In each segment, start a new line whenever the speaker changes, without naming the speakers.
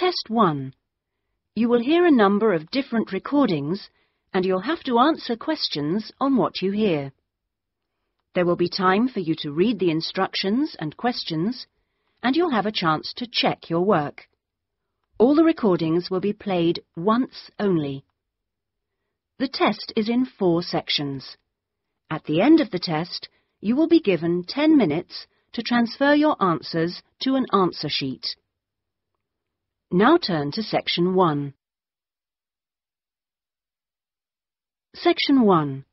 Test 1. You will hear a number of different recordings and you'll have to answer questions on what you hear. There will be time for you to read the instructions and questions, and you'll have a chance to check your work. All the recordings will be played once only. The test is in 4 sections. At the end of the test, you will be given 10 minutes to transfer your answers to an answer sheet. Now turn to Section 1. Section 1.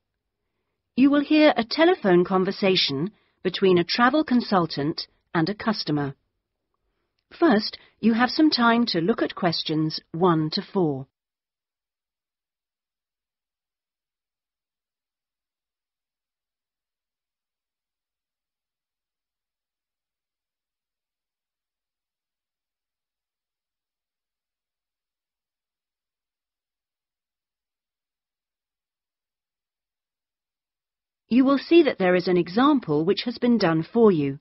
You will hear a telephone conversation between a travel consultant and a customer. First, you have some time to look at questions 1 to 4. You will see that there is an example which has been done for you.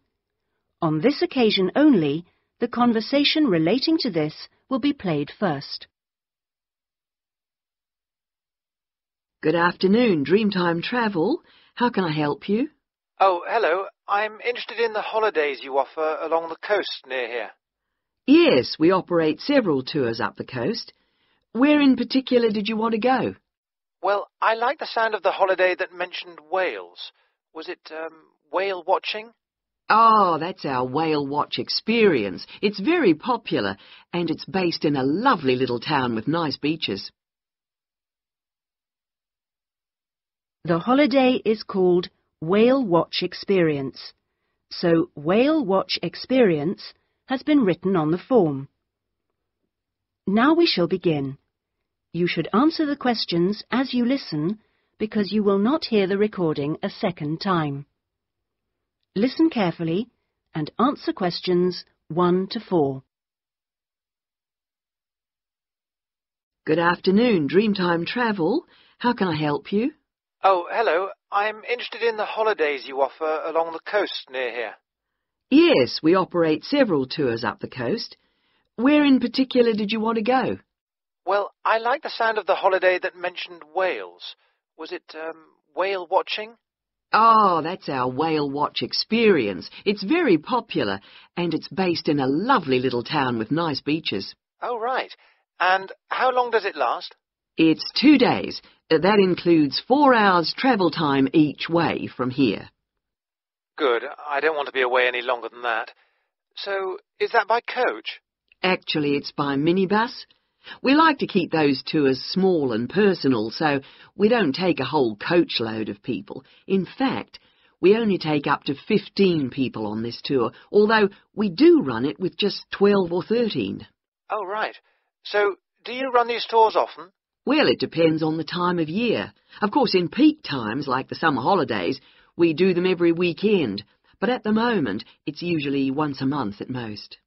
On this occasion only, the conversation relating to this will be played first.
Good afternoon, Dreamtime Travel. How can I help you?
Oh, hello. I'm interested in the holidays you offer along the coast near here.
Yes, we operate several tours up the coast. Where in particular did you want to go?
Well, I like the sound of the holiday that mentioned whales. Was it whale watching?
Oh, that's our Whale Watch experience. It's very popular, and it's based in a lovely little town with nice beaches.
The holiday is called Whale Watch Experience, so Whale Watch Experience has been written on the form. Now we shall begin. You should answer the questions as you listen because you will not hear the recording a second time. Listen carefully and answer questions 1 to 4.
Good afternoon, Dreamtime Travel. How can I help you?
Oh, hello. I'm interested in the holidays you offer along the coast near here.
Yes, we operate several tours up the coast. Where in particular did you want to go?
Well, I like the sound of the holiday that mentioned whales. Was it whale watching?
Oh, that's our Whale Watch experience. It's very popular, and it's based in a lovely little town with nice beaches.
Oh, right. And how long does it last?
It's 2 days. That includes 4 hours travel time each way from here.
Good. I don't want to be away any longer than that. So, is that by coach?
Actually, it's by minibus. We like to keep those tours small and personal, so we don't take a whole coachload of people. In fact, we only take up to 15 people on this tour, although we do run it with just 12 or 13.
Oh, right. So, do you run these tours often?
Well, it depends on the time of year. Of course, in peak times, like the summer holidays, we do them every weekend, but at the moment, it's usually once a month at most.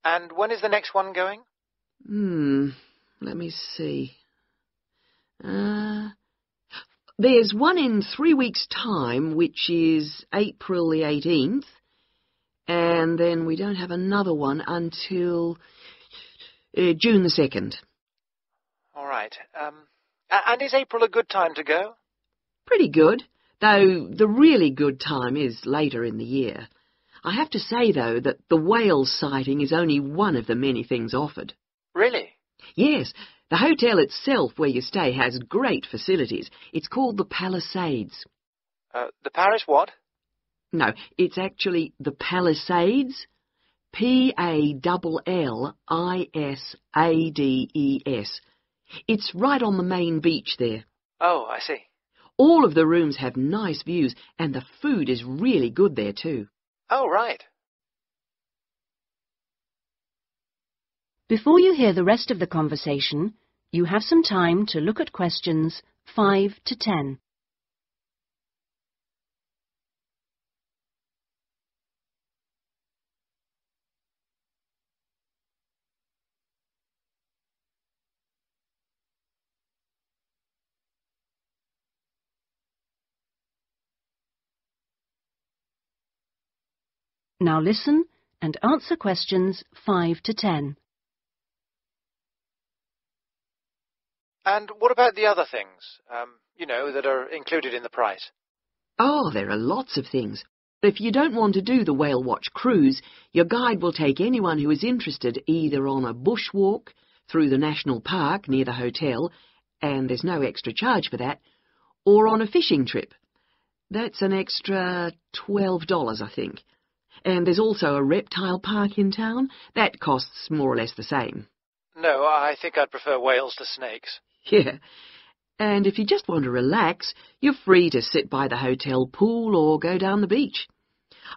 And when is the next one going?
Let me see. There's one in 3 weeks' time, which is April the 18th, and then we don't have another one until June the 2nd.
All right. And is April a good time to go?
Pretty good, though the really good time is later in the year. I have to say, though, that the whale sighting is only one of the many things offered.
Really?
Yes, the hotel itself where you stay has great facilities. It's called the Palisades.
The Paris what?
No, it's actually the Palisades. Pallissades. It's right on the main beach there.
Oh, I see.
All of the rooms have nice views, and the food is really good there too.
Oh, right.
Before you hear the rest of the conversation, you have some time to look at questions 5 to 10. Now listen and answer questions 5 to 10.
And what about the other things, that are included in the price?
Oh, there are lots of things. If you don't want to do the whale watch cruise, your guide will take anyone who is interested either on a bushwalk through the national park near the hotel, and there's no extra charge for that, or on a fishing trip. That's an extra $12, I think. And there's also a reptile park in town. That costs more or less the same.
No, I think I'd prefer whales to snakes.
Yeah. And if you just want to relax, you're free to sit by the hotel pool or go down the beach.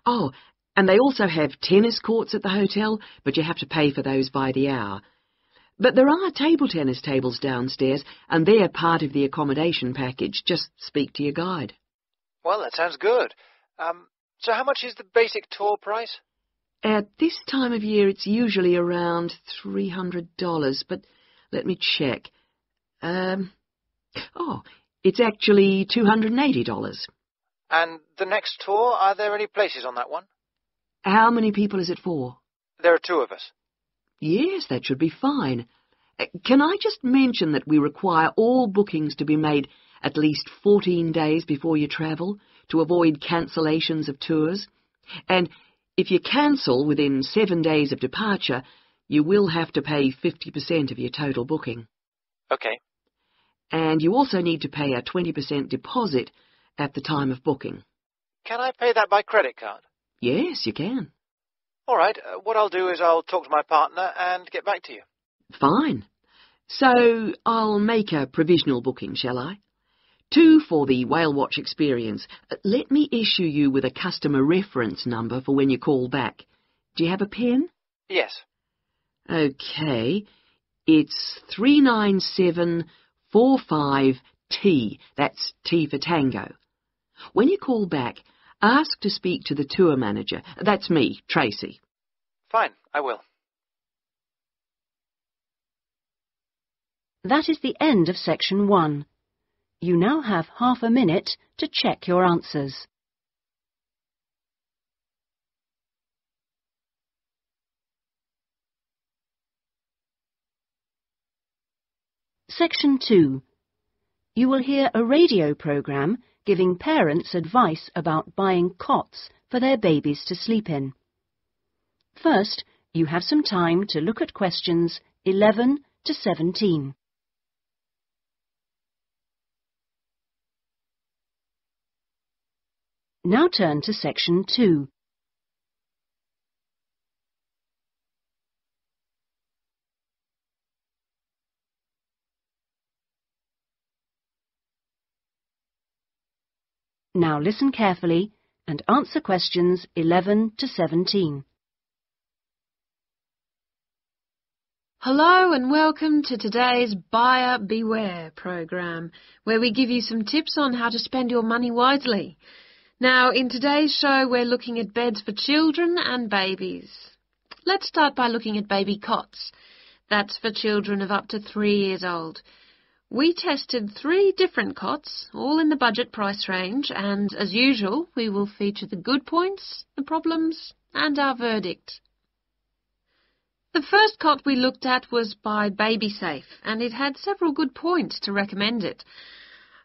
Oh, and they also have tennis courts at the hotel, but you have to pay for those by the hour. But there are table tennis tables downstairs, and they're part of the accommodation package. Just speak to your guide.
Well, that sounds good. So how much is the basic tour price?
At this time of year, it's usually around $300, but let me check. It's actually $280.
And the next tour, are there any places on that one?
How many people is it for?
There are 2 of us.
Yes, that should be fine. Can I just mention that we require all bookings to be made at least 14 days before you travel to avoid cancellations of tours? And if you cancel within 7 days of departure, you will have to pay 50% of your total booking.
Okay.
And you also need to pay a 20% deposit at the time of booking.
Can I pay that by credit card?
Yes, you can.
All right. What I'll do is I'll talk to my partner and get back to you.
Fine. So I'll make a provisional booking, shall I? 2 for the whale watch experience. Let me issue you with a customer reference number for when you call back. Do you have a pen?
Yes.
Okay. It's 39745T. That's T for Tango. When you call back, ask to speak to the tour manager. That's me, Tracy.
Fine, I will.
That is the end of section 1. You now have half a minute to check your answers. Section 2. You will hear a radio program giving parents advice about buying cots for their babies to sleep in. First, you have some time to look at questions 11 to 17. Now turn to section 2. Now listen carefully and answer questions 11 to 17.
Hello and welcome to today's Buyer Beware program, where we give you some tips on how to spend your money wisely. Now, in today's show, we're looking at beds for children and babies. Let's start by looking at baby cots. That's for children of up to 3 years old. We tested 3 different cots, all in the budget price range, and as usual, we will feature the good points, the problems, and our verdict. The first cot we looked at was by BabySafe, and it had several good points to recommend it.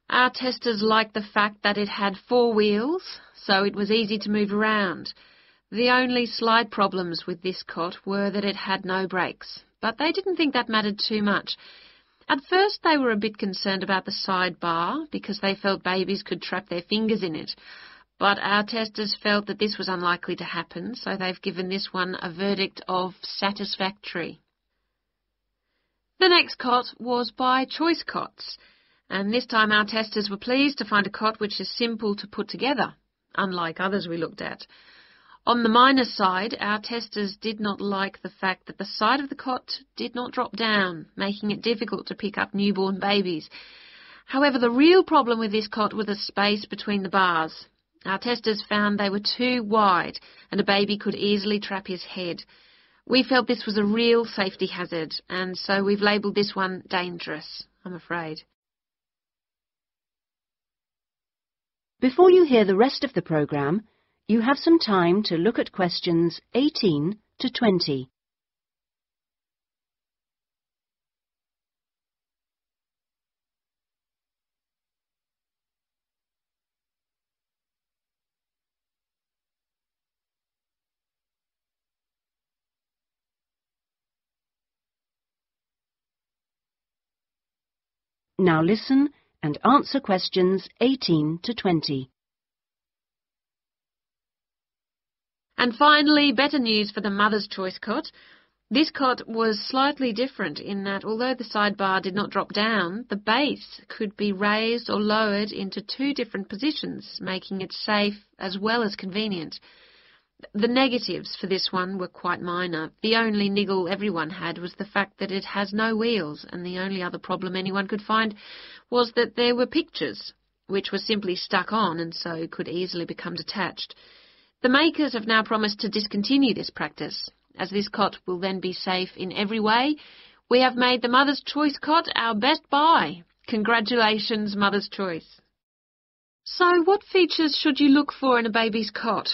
Our testers liked the fact that it had 4 wheels, so it was easy to move around. The only slight problems with this cot were that it had no brakes, but they didn't think that mattered too much. At first they were a bit concerned about the side bar, because they felt babies could trap their fingers in it. But our testers felt that this was unlikely to happen, so they've given this one a verdict of satisfactory. The next cot was by Choice Cots, and this time our testers were pleased to find a cot which is simple to put together, unlike others we looked at. On the minus side, our testers did not like the fact that the side of the cot did not drop down, making it difficult to pick up newborn babies. However, the real problem with this cot was the space between the bars. Our testers found they were too wide and a baby could easily trap his head. We felt this was a real safety hazard, and so we've labelled this one dangerous, I'm afraid.
Before you hear the rest of the programme, you have some time to look at questions 18 to 20. Now listen and answer questions 18 to 20.
And finally, better news for the Mother's Choice cot. This cot was slightly different in that although the sidebar did not drop down, the base could be raised or lowered into 2 different positions, making it safe as well as convenient. The negatives for this one were quite minor. The only niggle everyone had was the fact that it has no wheels, and the only other problem anyone could find was that there were pictures, which were simply stuck on and so could easily become detached. The makers have now promised to discontinue this practice. As this cot will then be safe in every way, we have made the Mother's Choice cot our best buy. Congratulations, Mother's Choice. So what features should you look for in a baby's cot?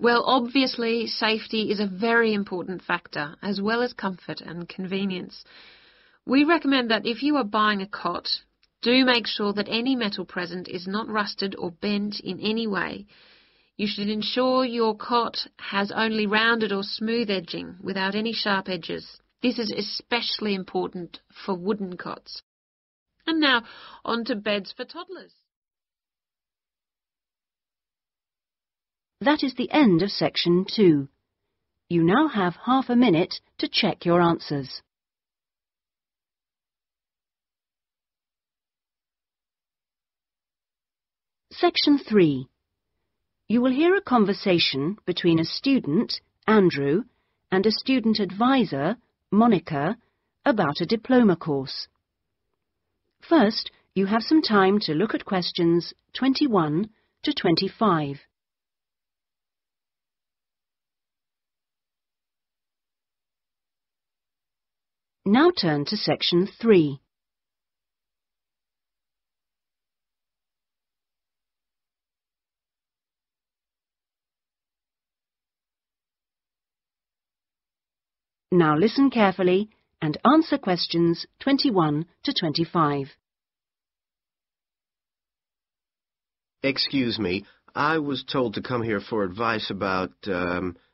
Well, obviously, safety is a very important factor, as well as comfort and convenience. We recommend that if you are buying a cot, do make sure that any metal present is not rusted or bent in any way. You should ensure your cot has only rounded or smooth edging without any sharp edges. This is especially important for wooden cots. And now, on to beds for toddlers.
That is the end of section 2. You now have half a minute to check your answers. Section 3. You will hear a conversation between a student, Andrew, and a student advisor, Monica, about a diploma course. First, you have some time to look at questions 21 to 25. Now turn to section 3. Now listen carefully and answer questions 21 to 25.
Excuse me, I was told to come here for advice about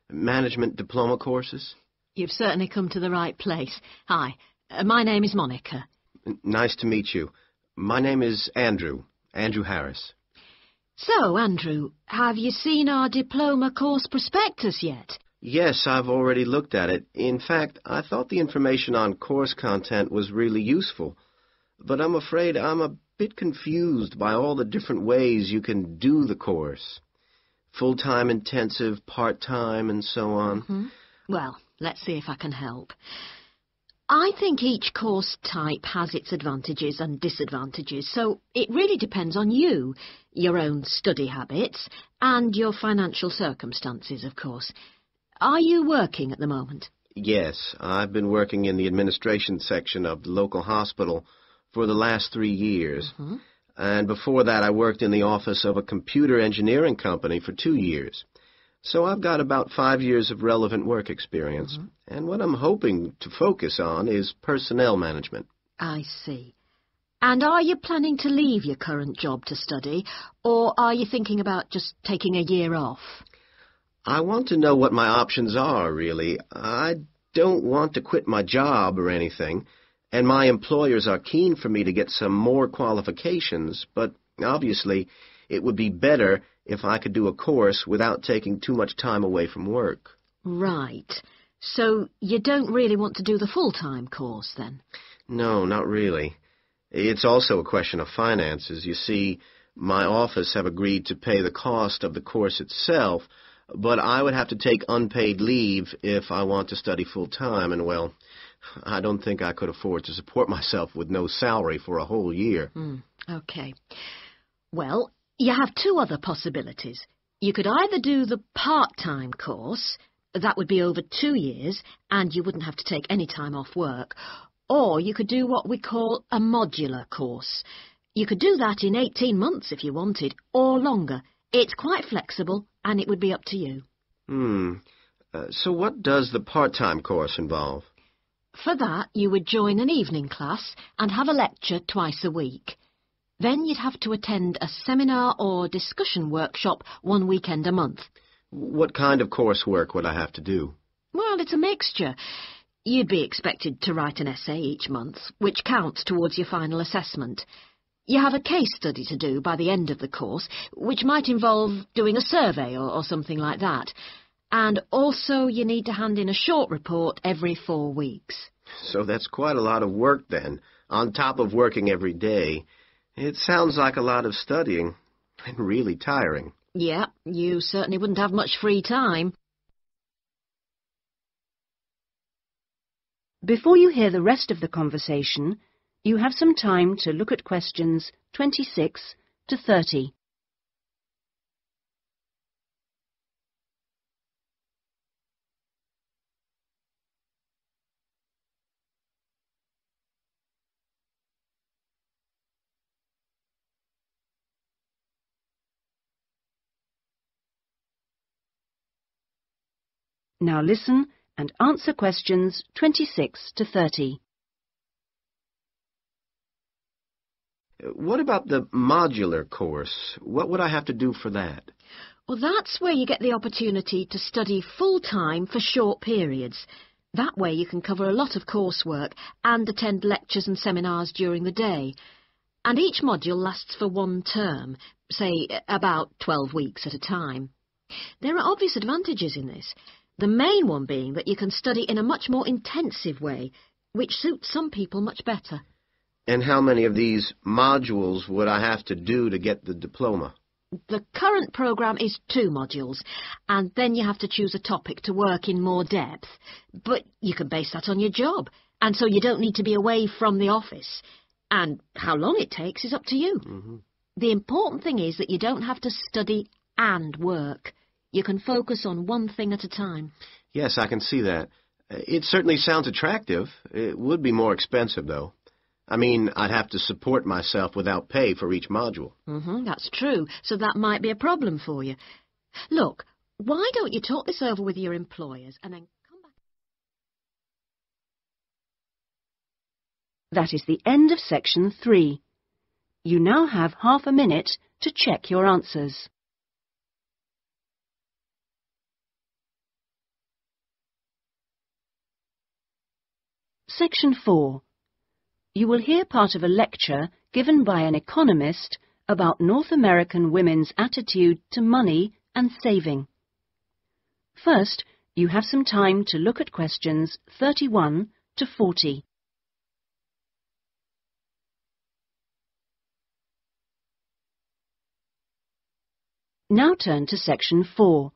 management diploma courses.
You've certainly come to the right place. Hi, my name is Monica.
Nice to meet you. My name is Andrew Harris.
So, Andrew, have you seen our diploma course prospectus yet?
Yes, I've already looked at it. In fact, I thought the information on course content was really useful. But I'm afraid I'm a bit confused by all the different ways you can do the course. Full-time intensive, part-time, and so on.
Mm-hmm. Well, let's see if I can help. I think each course type has its advantages and disadvantages, so it really depends on you, your own study habits, and your financial circumstances, of course. Are you working at the moment?
Yes, I've been working in the administration section of the local hospital for the last 3 years.
Mm-hmm.
And before that, I worked in the office of a computer engineering company for 2 years. So I've got about 5 years of relevant work experience.
Mm-hmm.
And what I'm hoping to focus on is personnel management.
I see. And are you planning to leave your current job to study, or are you thinking about just taking a year off?
I want to know what my options are, really. I don't want to quit my job or anything, and my employers are keen for me to get some more qualifications, but obviously it would be better if I could do a course without taking too much time away from work.
Right. So you don't really want to do the full-time course, then?
No, not really. It's also a question of finances. You see, my office have agreed to pay the cost of the course itself, but I would have to take unpaid leave if I want to study full-time, and, well, I don't think I could afford to support myself with no salary for a whole year.
Okay. Well, you have 2 other possibilities. You could either do the part-time course, that would be over 2 years, and you wouldn't have to take any time off work, or you could do what we call a modular course. You could do that in 18 months if you wanted, or longer. It's quite flexible, and it would be up to you.
So what does the part-time course involve?
For that, you would join an evening class and have a lecture twice a week. Then you'd have to attend a seminar or discussion workshop 1 weekend a month.
What kind of coursework would I have to do?
Well, it's a mixture. You'd be expected to write an essay each month, which counts towards your final assessment. You have a case study to do by the end of the course, which might involve doing a survey or something like that. And also you need to hand in a short report every 4 weeks.
So that's quite a lot of work then, on top of working every day. It sounds like a lot of studying, and really tiring.
Yeah, you certainly wouldn't have much free time.
Before you hear the rest of the conversation, you have some time to look at questions 26 to 30. Now listen and answer questions 26 to 30.
What about the modular course? What would I have to do for that?
Well, that's where you get the opportunity to study full-time for short periods. That way you can cover a lot of coursework and attend lectures and seminars during the day. And each module lasts for 1 term, say about 12 weeks at a time. There are obvious advantages in this. The main one being that you can study in a much more intensive way, which suits some people much better.
And how many of these modules would I have to do to get the diploma?
The current programme is 2 modules, and then you have to choose a topic to work in more depth. But you can base that on your job, and so you don't need to be away from the office. And how long it takes is up to you.
Mm-hmm.
The important thing is that you don't have to study and work. You can focus on one thing at a time.
Yes, I can see that. It certainly sounds attractive. It would be more expensive, though. I mean, I'd have to support myself without pay for each module.
That's true, so that might be a problem for you. Look, why don't you talk this over with your employers and then come back?
That is the end of section 3. You now have half a minute to check your answers. Section 4. You will hear part of a lecture given by an economist about North American women's attitude to money and saving. First, you have some time to look at questions 31 to 40. Now turn to section 4.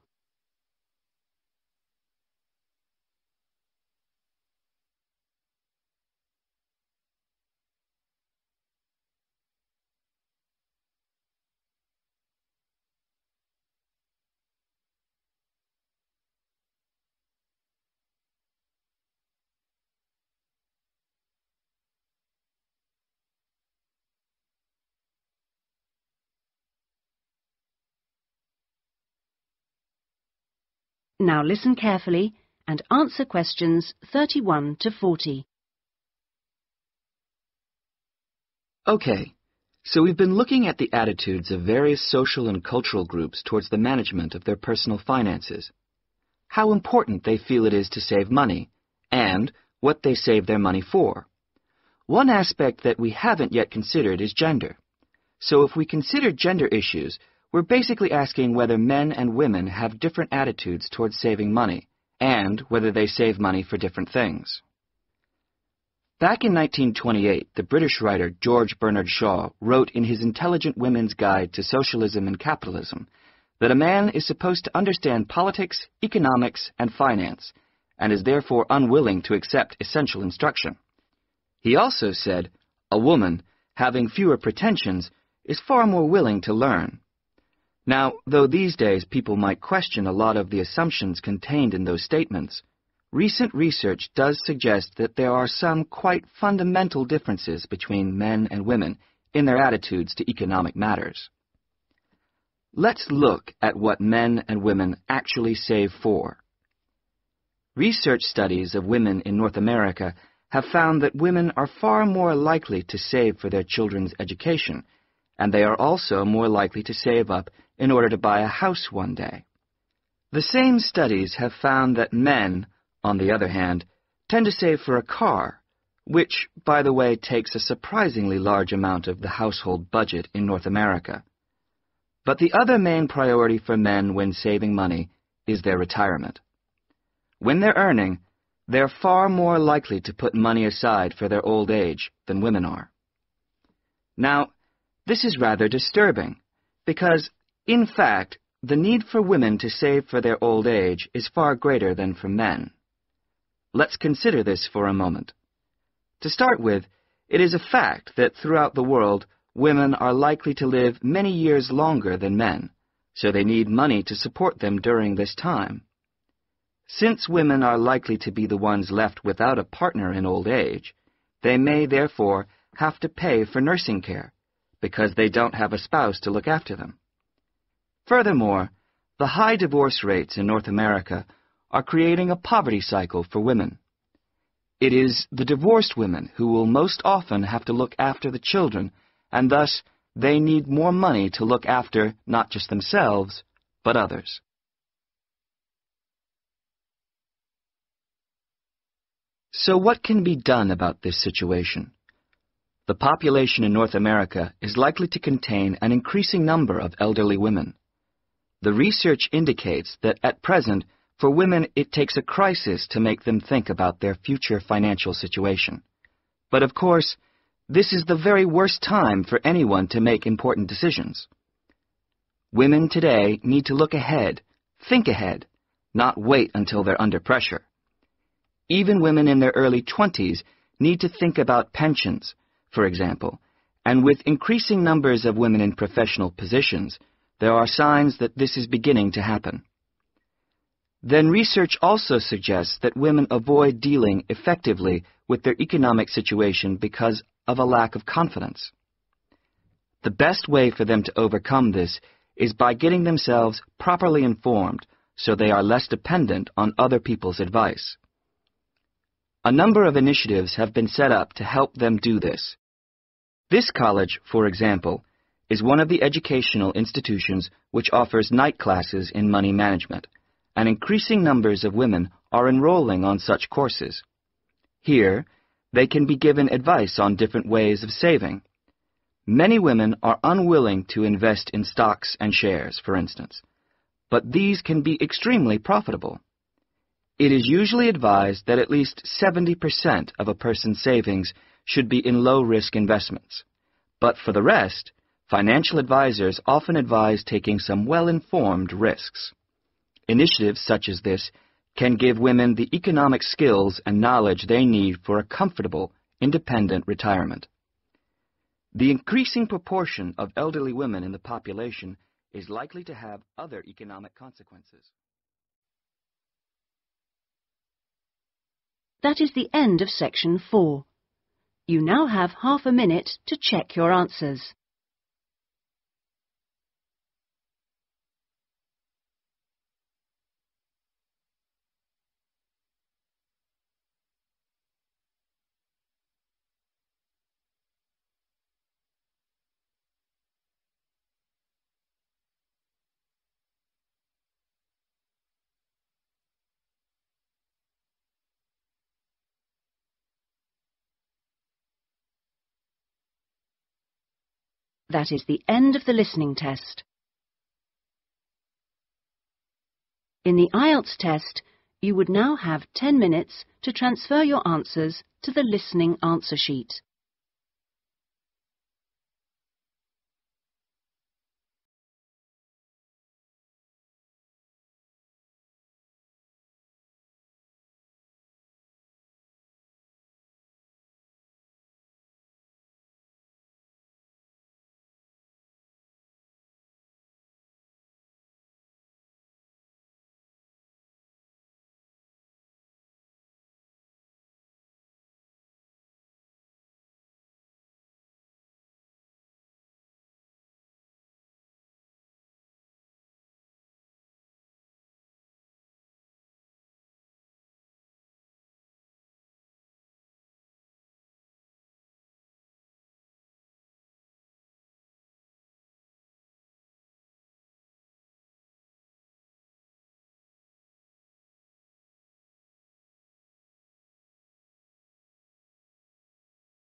Now listen carefully and answer questions 31 to 40.
Okay, so we've been looking at the attitudes of various social and cultural groups towards the management of their personal finances, how important they feel it is to save money, and what they save their money for. One aspect that we haven't yet considered is gender. So if we consider gender issues, we're basically asking whether men and women have different attitudes towards saving money, and whether they save money for different things. Back in 1928, the British writer George Bernard Shaw wrote in his Intelligent Women's Guide to Socialism and Capitalism that a man is supposed to understand politics, economics, and finance, and is therefore unwilling to accept essential instruction. He also said, a woman, having fewer pretensions, is far more willing to learn. Now, though these days people might question a lot of the assumptions contained in those statements, recent research does suggest that there are some quite fundamental differences between men and women in their attitudes to economic matters. Let's look at what men and women actually save for. Research studies of women in North America have found that women are far more likely to save for their children's education, and they are also more likely to save up in order to buy a house one day. The same studies have found that men, on the other hand, tend to save for a car, which, by the way, takes a surprisingly large amount of the household budget in North America. But the other main priority for men when saving money is their retirement. When they're earning, they're far more likely to put money aside for their old age than women are. Now, this is rather disturbing, because, in fact, the need for women to save for their old age is far greater than for men. Let's consider this for a moment. To start with, it is a fact that throughout the world, women are likely to live many years longer than men, so they need money to support them during this time. Since women are likely to be the ones left without a partner in old age, they may therefore have to pay for nursing care, because they don't have a spouse to look after them. Furthermore, the high divorce rates in North America are creating a poverty cycle for women. It is the divorced women who will most often have to look after the children, and thus they need more money to look after not just themselves, but others. So what can be done about this situation? The population in North America is likely to contain an increasing number of elderly women. The research indicates that at present, for women, it takes a crisis to make them think about their future financial situation. But of course, this is the very worst time for anyone to make important decisions. Women today need to look ahead, think ahead, not wait until they're under pressure. Even women in their early 20s need to think about pensions, for example, and with increasing numbers of women in professional positions, there are signs that this is beginning to happen. Then research also suggests that women avoid dealing effectively with their economic situation because of a lack of confidence. The best way for them to overcome this is by getting themselves properly informed so they are less dependent on other people's advice. A number of initiatives have been set up to help them do this. This college, for example, is one of the educational institutions which offers night classes in money management, and increasing numbers of women are enrolling on such courses. Here, they can be given advice on different ways of saving. Many women are unwilling to invest in stocks and shares, for instance, but these can be extremely profitable. It is usually advised that at least 70% of a person's savings should be in low-risk investments. But for the rest, financial advisors often advise taking some well-informed risks. Initiatives such as this can give women the economic skills and knowledge they need for a comfortable, independent retirement. The increasing proportion of elderly women in the population is likely to have other economic consequences.
That is the end of section 4. You now have half a minute to check your answers. That is the end of the listening test. In the IELTS test, you would now have 10 minutes to transfer your answers to the listening answer sheet.